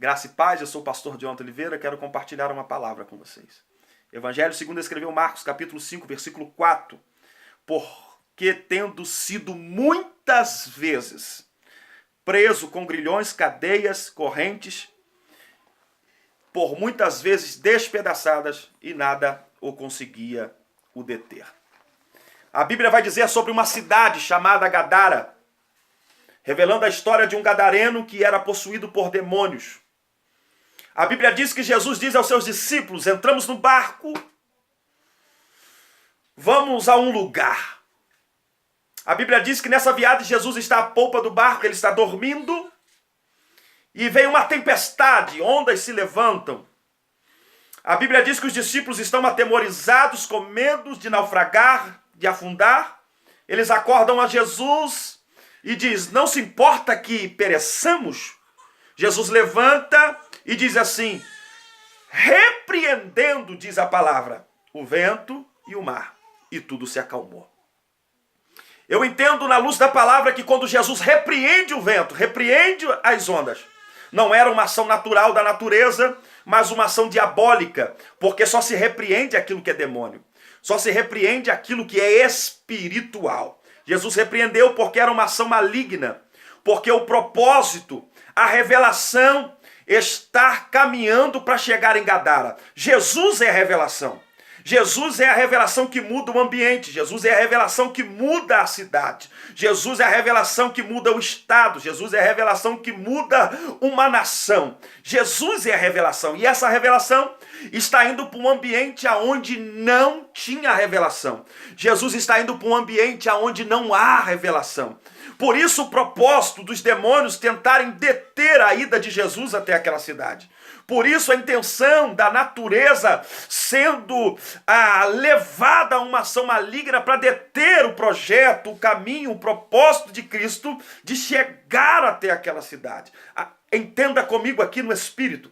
Graça e paz, eu sou o pastor Jonathan Oliveira, quero compartilhar uma palavra com vocês. Evangelho segundo escreveu Marcos, capítulo 5, versículo 4. Porque tendo sido muitas vezes preso com grilhões, cadeias, correntes, por muitas vezes despedaçadas, e nada o conseguia o deter. A Bíblia vai dizer sobre uma cidade chamada Gadara, revelando a história de um gadareno que era possuído por demônios. A Bíblia diz que Jesus diz aos seus discípulos: entramos no barco, vamos a um lugar. A Bíblia diz que nessa viagem Jesus está à polpa do barco, ele está dormindo, e vem uma tempestade, ondas se levantam. A Bíblia diz que os discípulos estão atemorizados, com medo de naufragar, de afundar. Eles acordam a Jesus e diz: não se importa que pereçamos? Jesus levanta e diz assim, repreendendo, diz a palavra, o vento e o mar, e tudo se acalmou. Eu entendo na luz da palavra que quando Jesus repreende o vento, repreende as ondas, não era uma ação natural da natureza, mas uma ação diabólica, porque só se repreende aquilo que é demônio, só se repreende aquilo que é espiritual. Jesus repreendeu porque era uma ação maligna, porque o propósito, a revelação, estar caminhando para chegar em Gadara. Jesus é a revelação. Jesus é a revelação que muda o ambiente. Jesus é a revelação que muda a cidade. Jesus é a revelação que muda o estado. Jesus é a revelação que muda uma nação. Jesus é a revelação. E essa revelação está indo para um ambiente onde não tinha revelação. Jesus está indo para um ambiente onde não há revelação. Por isso o propósito dos demônios tentarem deter a ida de Jesus até aquela cidade. Por isso a intenção da natureza sendo levada a uma ação maligna para deter o projeto, o caminho, o propósito de Cristo de chegar até aquela cidade. Entenda comigo aqui no Espírito,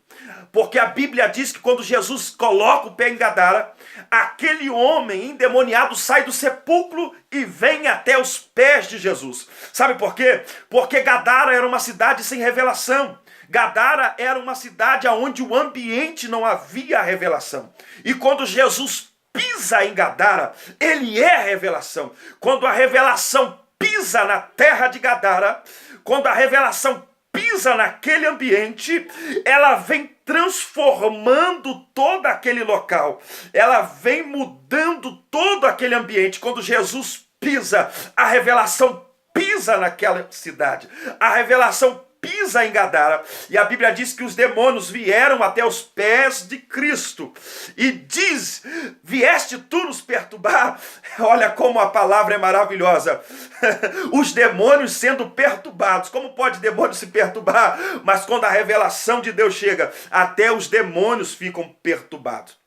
porque a Bíblia diz que quando Jesus coloca o pé em Gadara, aquele homem endemoniado sai do sepulcro e vem até os pés de Jesus. Sabe por quê? Porque Gadara era uma cidade sem revelação. Gadara era uma cidade onde o ambiente não havia revelação. E quando Jesus pisa em Gadara, ele é a revelação. Quando a revelação pisa na terra de Gadara, quando a revelação pisa naquele ambiente, ela vem transformando todo aquele local. Ela vem mudando todo aquele ambiente. Quando Jesus pisa, a revelação pisa naquela cidade. A revelação pisa em Gadara, e a Bíblia diz que os demônios vieram até os pés de Cristo, e diz, vieste tu nos perturbar? Olha como a palavra é maravilhosa, os demônios sendo perturbados. Como pode demônio se perturbar? Mas quando a revelação de Deus chega, até os demônios ficam perturbados.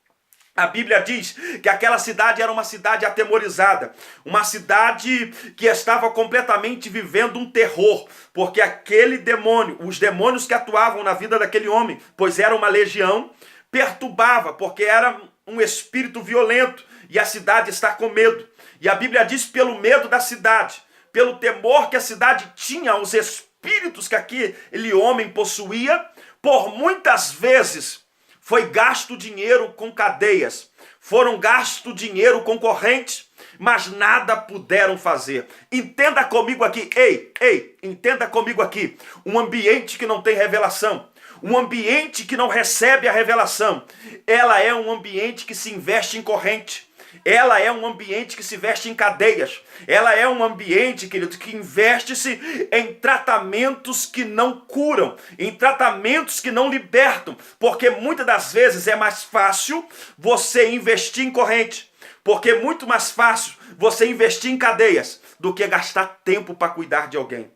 A Bíblia diz que aquela cidade era uma cidade atemorizada, uma cidade que estava completamente vivendo um terror, porque aquele demônio, os demônios que atuavam na vida daquele homem, pois era uma legião, perturbava, porque era um espírito violento, e a cidade está com medo. E a Bíblia diz pelo medo da cidade, pelo temor que a cidade tinha aos espíritos que aquele homem possuía, por muitas vezes foi gasto dinheiro com cadeias, foram gasto dinheiro com correntes, mas nada puderam fazer. Entenda comigo aqui, entenda comigo aqui, um ambiente que não tem revelação, um ambiente que não recebe a revelação, ela é um ambiente que se investe em corrente. Ela é um ambiente que se veste em cadeias. Ela é um ambiente, querido, que investe-se em tratamentos que não curam, em tratamentos que não libertam, porque muitas das vezes é mais fácil você investir em corrente, porque é muito mais fácil você investir em cadeias do que gastar tempo para cuidar de alguém,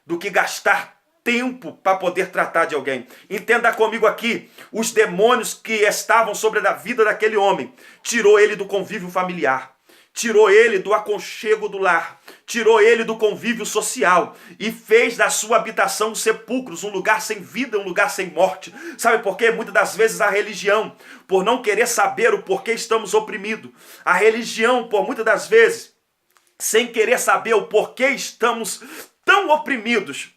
do que gastar tempo para poder tratar de alguém. Entenda comigo aqui, os demônios que estavam sobre a vida daquele homem, tirou ele do convívio familiar, tirou ele do aconchego do lar, tirou ele do convívio social e fez da sua habitação os sepulcros, um lugar sem vida, um lugar sem morte. Sabe por quê? Muitas das vezes a religião, por não querer saber o porquê estamos oprimidos, a religião, por muitas das vezes, sem querer saber o porquê estamos tão oprimidos,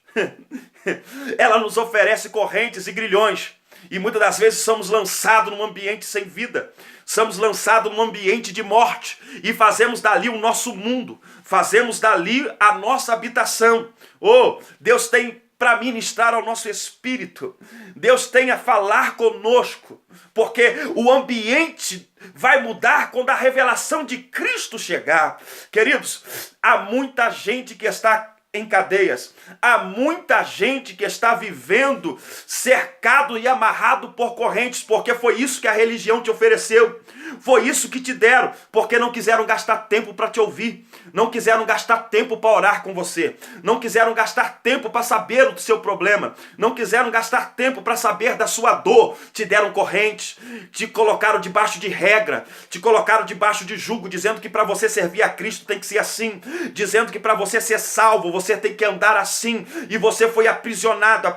Ela nos oferece correntes e grilhões. E muitas das vezes somos lançados num ambiente sem vida. Somos lançados num ambiente de morte. E fazemos dali o nosso mundo. Fazemos dali a nossa habitação. Oh, Deus tem para ministrar ao nosso espírito. Deus tem a falar conosco. Porque o ambiente vai mudar quando a revelação de Cristo chegar. Queridos, há muita gente que está em cadeias. Há muita gente que está vivendo cercado e amarrado por correntes, porque foi isso que a religião te ofereceu. Foi isso que te deram, porque não quiseram gastar tempo para te ouvir. Não quiseram gastar tempo para orar com você. Não quiseram gastar tempo para saber do seu problema. Não quiseram gastar tempo para saber da sua dor. Te deram correntes, te colocaram debaixo de regra, te colocaram debaixo de jugo, dizendo que para você servir a Cristo tem que ser assim, dizendo que para você ser salvo, você tem que andar assim, e você foi aprisionado,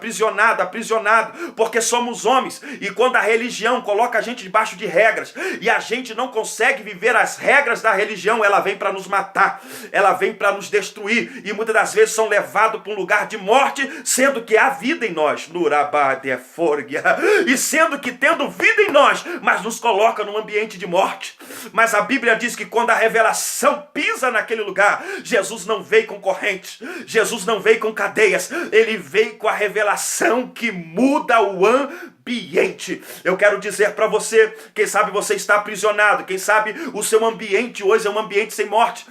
porque somos homens, e quando a religião coloca a gente debaixo de regras, e a gente não consegue viver as regras da religião, ela vem para nos matar, ela vem para nos destruir, e muitas das vezes são levados para um lugar de morte, sendo que há vida em nós, e sendo que tendo vida em nós, mas nos coloca num ambiente de morte. Mas a Bíblia diz que quando a revelação pisa naquele lugar, Jesus não veio com correntes, Jesus não veio com cadeias, ele veio com a revelação que muda o ambiente. Eu quero dizer para você, quem sabe você está aprisionado, quem sabe o seu ambiente hoje é um ambiente sem morte,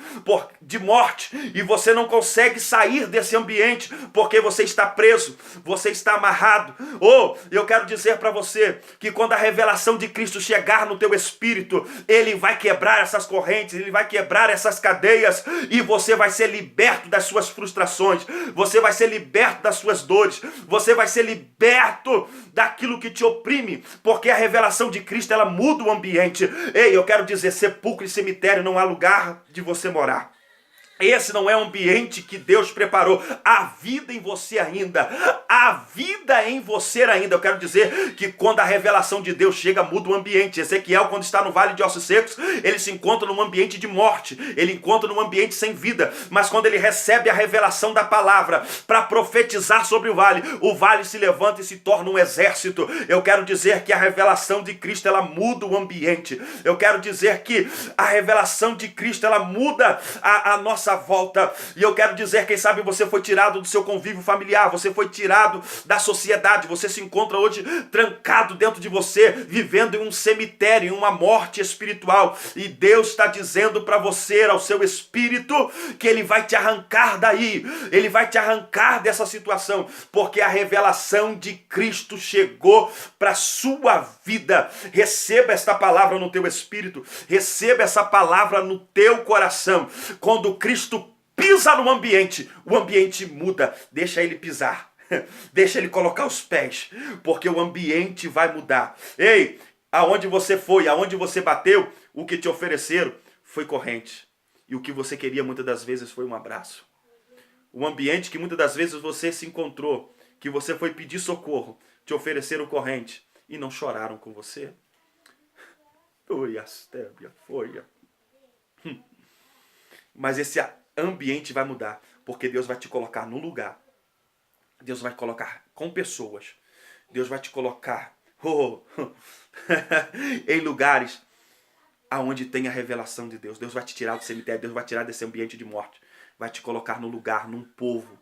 de morte, e você não consegue sair desse ambiente, porque você está preso, você está amarrado. Ou eu quero dizer para você, que quando a revelação de Cristo chegar no teu espírito, ele vai quebrar essas correntes, ele vai quebrar essas cadeias, e você vai ser liberto das suas frustrações, você vai ser liberto das suas dores, você vai ser liberto daquilo que te oprime, porque a revelação de Cristo, ela muda o ambiente. Ei, eu quero dizer, sepulcro e cemitério não há lugar de você morar. Esse não é o ambiente que Deus preparou. Há vida em você ainda. Há vida em você ainda. Eu quero dizer que quando a revelação de Deus chega, muda o ambiente. Ezequiel, quando está no vale de ossos secos, ele se encontra num ambiente de morte. Ele encontra num ambiente sem vida. Mas quando ele recebe a revelação da palavra para profetizar sobre o vale se levanta e se torna um exército. Eu quero dizer que a revelação de Cristo, ela muda o ambiente. Eu quero dizer que a revelação de Cristo, ela muda a nossa volta. E eu quero dizer, quem sabe você foi tirado do seu convívio familiar, você foi tirado da sociedade, você se encontra hoje trancado dentro de você, vivendo em um cemitério, em uma morte espiritual, e Deus está dizendo para você, ao seu espírito, que ele vai te arrancar daí, ele vai te arrancar dessa situação, porque a revelação de Cristo chegou para a sua vida. Receba esta palavra no teu espírito, receba essa palavra no teu coração. Quando Cristo pisa no ambiente, o ambiente muda. Deixa ele pisar, deixa ele colocar os pés, porque o ambiente vai mudar. Ei, aonde você foi, aonde você bateu, o que te ofereceram foi corrente, e o que você queria muitas das vezes foi um abraço. O ambiente que muitas das vezes você se encontrou, que você foi pedir socorro, te ofereceram corrente e não choraram com você. Mas esse ambiente vai mudar, porque Deus vai te colocar no lugar. Deus vai te colocar com pessoas. Deus vai te colocar em lugares aonde tem a revelação de Deus. Deus vai te tirar do cemitério, Deus vai tirar desse ambiente de morte. Vai te colocar no lugar, num povo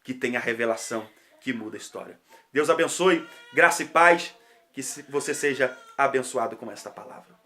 que tem a revelação que muda a história. Deus abençoe, graça e paz, que você seja abençoado com esta palavra.